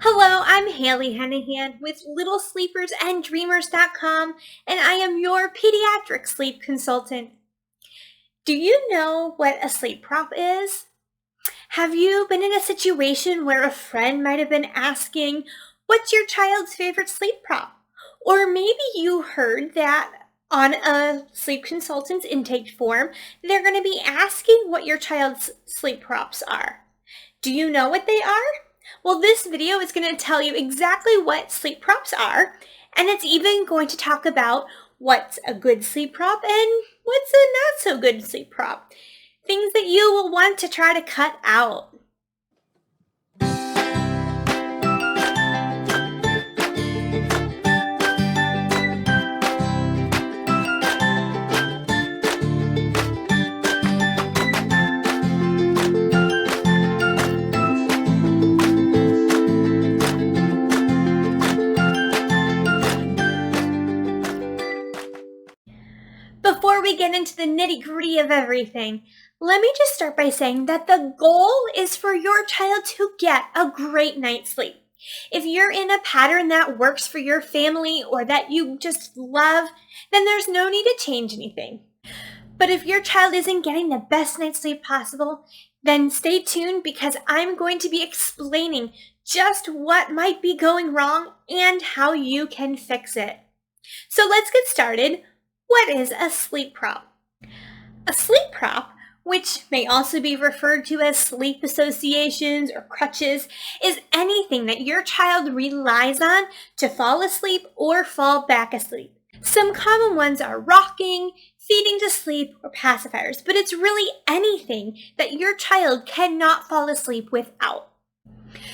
Hello, I'm Haley Hennihan with LittleSleepersAndDreamers.com, and I am your pediatric sleep consultant. Do you know what a sleep prop is? Have you been in a situation where a friend might have been asking, what's your child's favorite sleep prop? Or maybe you heard that on a sleep consultant's intake form, they're going to be asking what your child's sleep props are. Do you know what they are? Well, this video is going to tell you exactly what sleep props are, and it's even going to talk about what's a good sleep prop and what's a not so good sleep prop. Things that you will want to try to cut out. Before we get into the nitty-gritty of everything, let me just start by saying that the goal is for your child to get a great night's sleep. If you're in a pattern that works for your family or that you just love, then there's no need to change anything. But if your child isn't getting the best night's sleep possible, then stay tuned because I'm going to be explaining just what might be going wrong and how you can fix it. So let's get started. What is a sleep prop? A sleep prop, which may also be referred to as sleep associations or crutches, is anything that your child relies on to fall asleep or fall back asleep. Some common ones are rocking, feeding to sleep, or pacifiers, but it's really anything that your child cannot fall asleep without.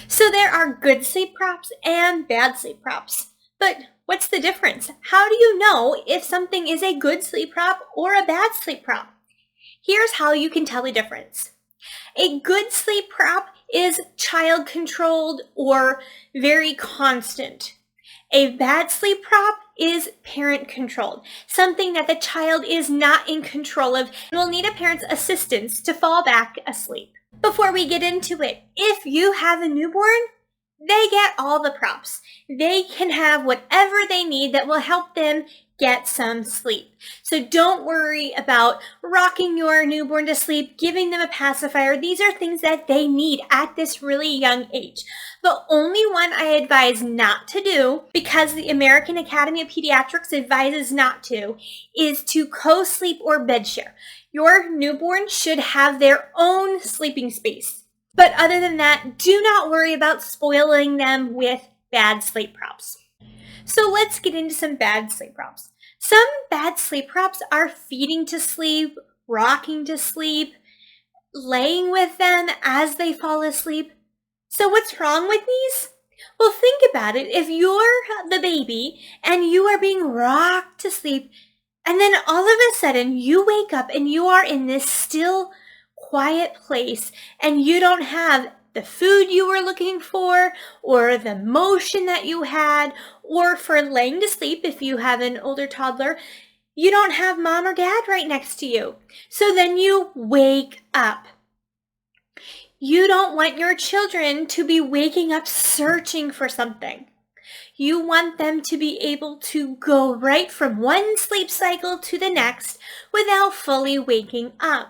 So there are good sleep props and bad sleep props. But what's the difference? How do you know if something is a good sleep prop or a bad sleep prop? Here's how you can tell the difference. A good sleep prop is child-controlled or very constant. A bad sleep prop is parent-controlled, something that the child is not in control of and will need a parent's assistance to fall back asleep. Before we get into it, if you have a newborn, they get all the props. They can have whatever they need that will help them get some sleep. So don't worry about rocking your newborn to sleep, giving them a pacifier. These are things that they need at this really young age. The only one I advise not to do, because the American Academy of Pediatrics advises not to, is to co-sleep or bed share. Your newborn should have their own sleeping space. But other than that, do not worry about spoiling them with bad sleep props. So let's get into some bad sleep props. Some bad sleep props are feeding to sleep, rocking to sleep, laying with them as they fall asleep. So what's wrong with these? Well, think about it. If you're the baby and you are being rocked to sleep, and then all of a sudden you wake up and you are in this still, quiet place and you don't have the food you were looking for or the motion that you had, or for laying to sleep if you have an older toddler, you don't have mom or dad right next to you. So then you wake up. You don't want your children to be waking up searching for something. You want them to be able to go right from one sleep cycle to the next without fully waking up.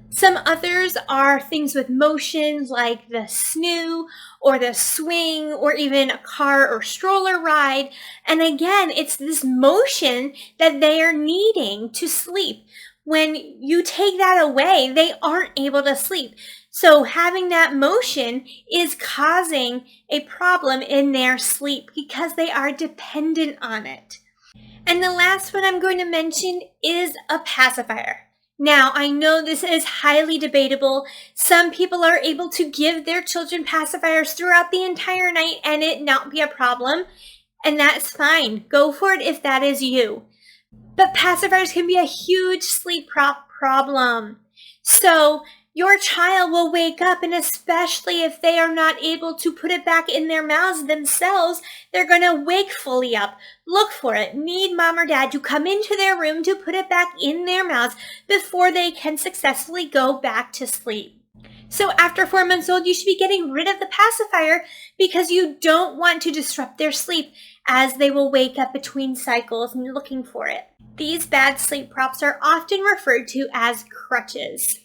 Some others are things with motion like the snoo or the swing or even a car or stroller ride. And again, it's this motion that they are needing to sleep. When you take that away, they aren't able to sleep. So having that motion is causing a problem in their sleep because they are dependent on it. And the last one I'm going to mention is a pacifier. Now, I know this is highly debatable. Some people are able to give their children pacifiers throughout the entire night and it not be a problem, and that's fine. Go for it if that is you. But pacifiers can be a huge sleep problem. So your child will wake up, and especially if they are not able to put it back in their mouths themselves, they're going to wake fully up, look for it, need mom or dad to come into their room to put it back in their mouths before they can successfully go back to sleep. So after 4 months old, you should be getting rid of the pacifier because you don't want to disrupt their sleep as they will wake up between cycles and looking for it. These bad sleep props are often referred to as crutches.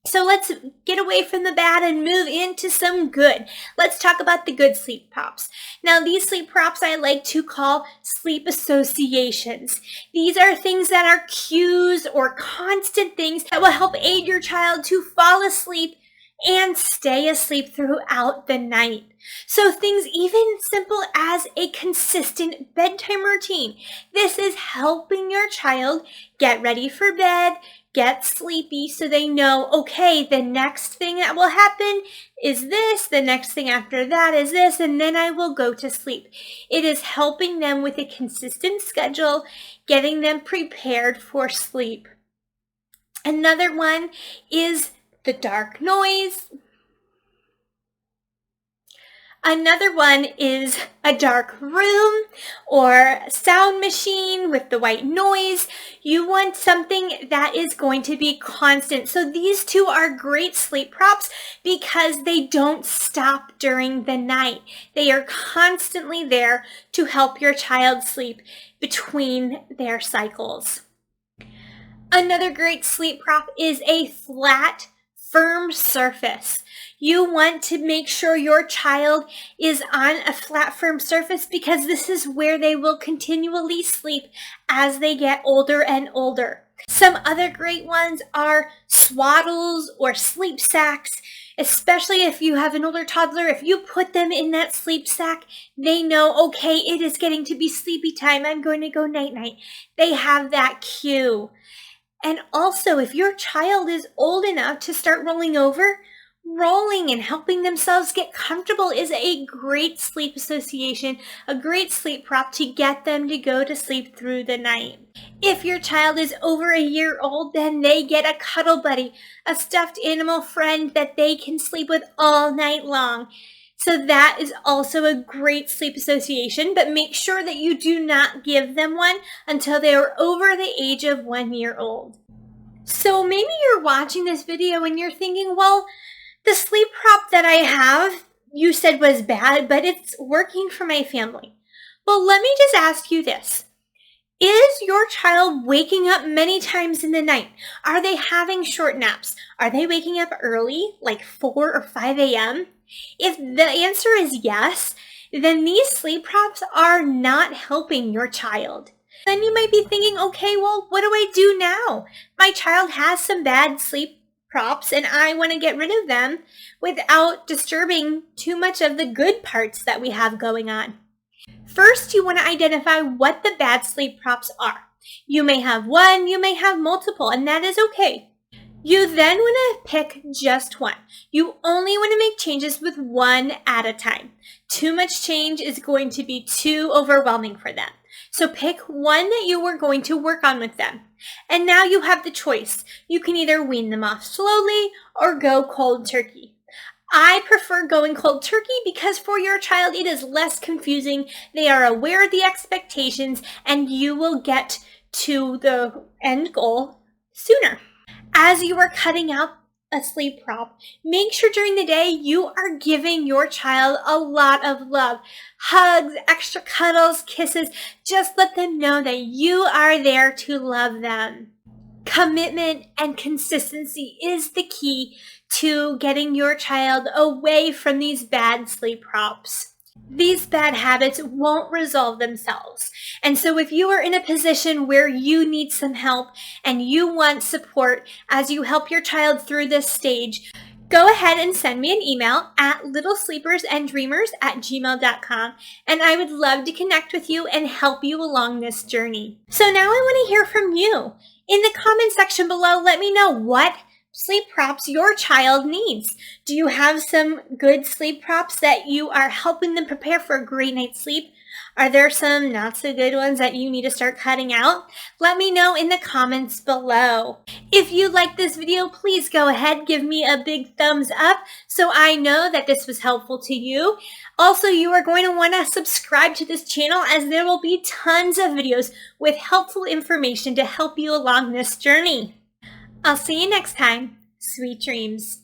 So let's get away from the bad and move into some good. Let's talk about the good sleep props. Now, these sleep props I like to call sleep associations. These are things that are cues or constant things that will help aid your child to fall asleep and stay asleep throughout the night. So things even simple as a consistent bedtime routine. This is helping your child get ready for bed, get sleepy so they know, okay, the next thing that will happen is this, the next thing after that is this, and then I will go to sleep. It is helping them with a consistent schedule, getting them prepared for sleep. Another one is the dark noise. Another one is a dark room or sound machine with the white noise. You want something that is going to be constant. So these two are great sleep props because they don't stop during the night. They are constantly there to help your child sleep between their cycles. Another great sleep prop is a flat, firm surface. You want to make sure your child is on a flat, firm surface because this is where they will continually sleep as they get older and older. Some other great ones are swaddles or sleep sacks, especially if you have an older toddler. If you put them in that sleep sack, they know, okay, it is getting to be sleepy time. I'm going to go night-night. They have that cue. And also, if your child is old enough to start rolling over, rolling and helping themselves get comfortable is a great sleep association, a great sleep prop to get them to go to sleep through the night. If your child is over a year old, then they get a cuddle buddy, a stuffed animal friend that they can sleep with all night long. So that is also a great sleep association, but make sure that you do not give them one until they are over the age of 1 year old. So maybe you're watching this video and you're thinking, well, the sleep prop that I have, you said was bad, but it's working for my family. Well, let me just ask you this. Is your child waking up many times in the night? Are they having short naps? Are they waking up early, like 4 or 5 a.m.? If the answer is yes, then these sleep props are not helping your child. Then you might be thinking, okay, well, what do I do now? My child has some bad sleep props and I want to get rid of them without disturbing too much of the good parts that we have going on. First, you want to identify what the bad sleep props are. You may have one, you may have multiple, and that is okay. You then want to pick just one. You only want to make changes with one at a time. Too much change is going to be too overwhelming for them. So pick one that you are going to work on with them. And now you have the choice. You can either wean them off slowly or go cold turkey. I prefer going cold turkey because for your child it is less confusing. They are aware of the expectations and you will get to the end goal sooner. As you are cutting out a sleep prop, make sure during the day you are giving your child a lot of love. Hugs, extra cuddles, kisses. Just let them know that you are there to love them. Commitment and consistency is the key to getting your child away from these bad sleep props. These bad habits won't resolve themselves. And so if you are in a position where you need some help and you want support as you help your child through this stage, go ahead and send me an email at littlesleepersanddreamers@gmail.com, and I would love to connect with you and help you along this journey. So now I want to hear from you. In the comment section below, let me know what sleep props your child needs. Do you have some good sleep props that you are helping them prepare for a great night's sleep? Are there some not so good ones that you need to start cutting out? Let me know in the comments below. If you like this video, please go ahead, give me a big thumbs up so I know that this was helpful to you. Also, you are going to want to subscribe to this channel as there will be tons of videos with helpful information to help you along this journey. I'll see you next time. Sweet dreams.